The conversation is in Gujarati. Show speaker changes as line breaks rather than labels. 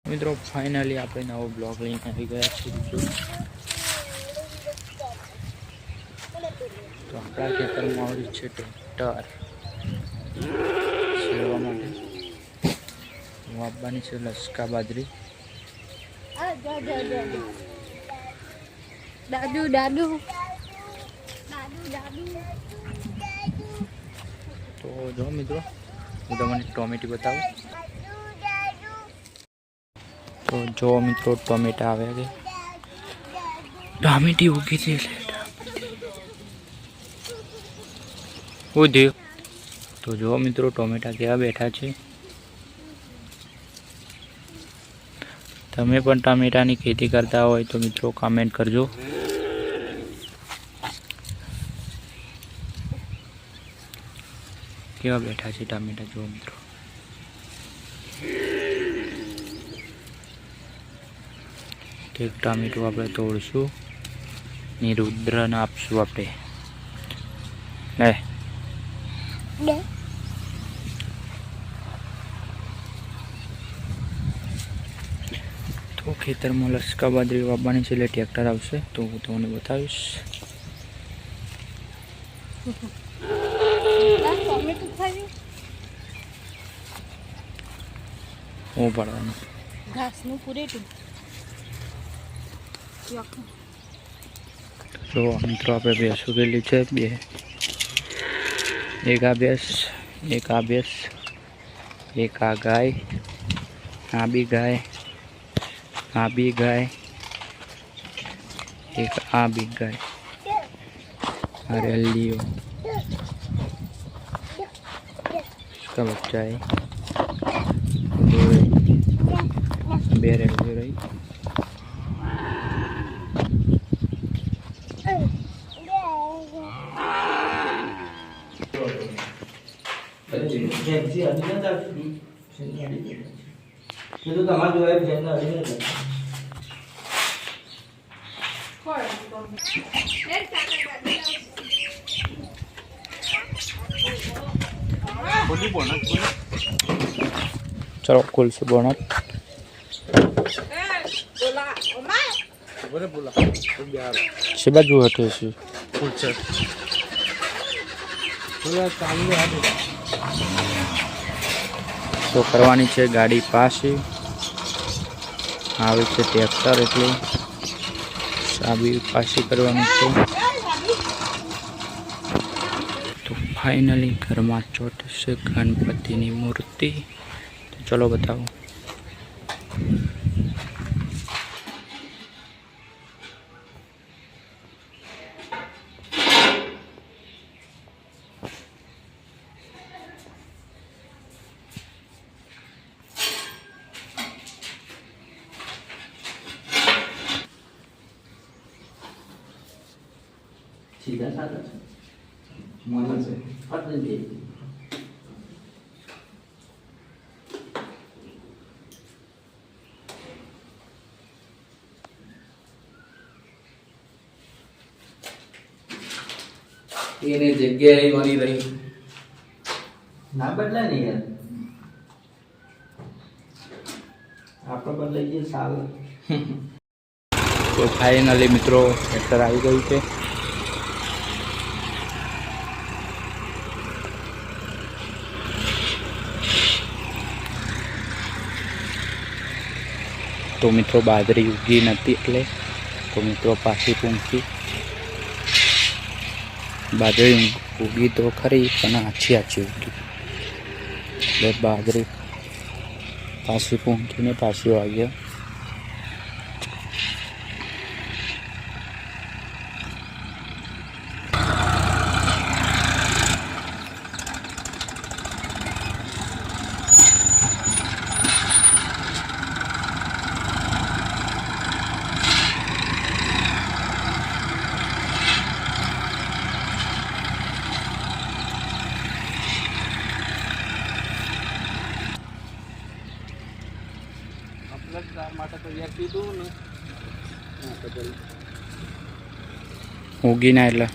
મિત્રો ફાઇનલી આપણે નવો બ્લોગ લઈને આવી ગયા છીએ। તો આપણા ખેતરમાં આવ્યું છે ટ્રેક્ટર છેડવા માટે વાવવાની છે લસકા બાજરી।
દાદુ દાદુ
તો જો મિત્રો હું તમને ટોમેટી બતાવું। તો જો મિત્રો ટોમેટા આવ્યા છે, ટામેટી ઉગી છે એટલે તો જો મિત્રો ટોમેટા કેવા બેઠા છે। તમે પણ ટામેટાની ખેતી કરતા હોય તો મિત્રો કમેન્ટ કરજો। કેવા બેઠા છે ટામેટા જો મિત્રો। એક ટામેટું આપણે તોડશું ને રુદ્રને આપશું આપણે। તો ખેતરમાં લસકા બાજરી વાવવાની છે એટલે ટ્રેક્ટર આવશે તો હું તમને બતાવીશ। હું પાડવાનું
ઘાસનું પૂરેટું
જો મિત્રો આપણે ભેંસો ગયેલી છે બે, એક આ ભેંસ, એક આ ભેંસ, એક આ ગાય, આ બી ગાય, આ બી ગાય, एक आ भी गाय। अरे लियो इसका बच्चा है बेरे हो रही। चलो कुल से बोनट से बाजू हटे से तो करवानी है गाड़ी पास आवे छे ट्रेक्टर एटले चाबी पासी करवानी है। तो फाइनली घर में चोट से गणपति की मूर्ति। तो चलो बताओ
सीधा साधा मन से पतले दे ये जगह ही बनी रही ना बदला नहीं यार आप बदलाइए साल।
तो फाइनली मित्रों ट्रेक्टर आई गई है। तो मित्रों बाजरी उगी नती એટલે तो मित्रों पासी पूंखी बाजरी उगी तो खरी पण आछी आछी उगी એટલે बाजरी पासी पूंखी ने पासी आ गया। उगी ना એટલે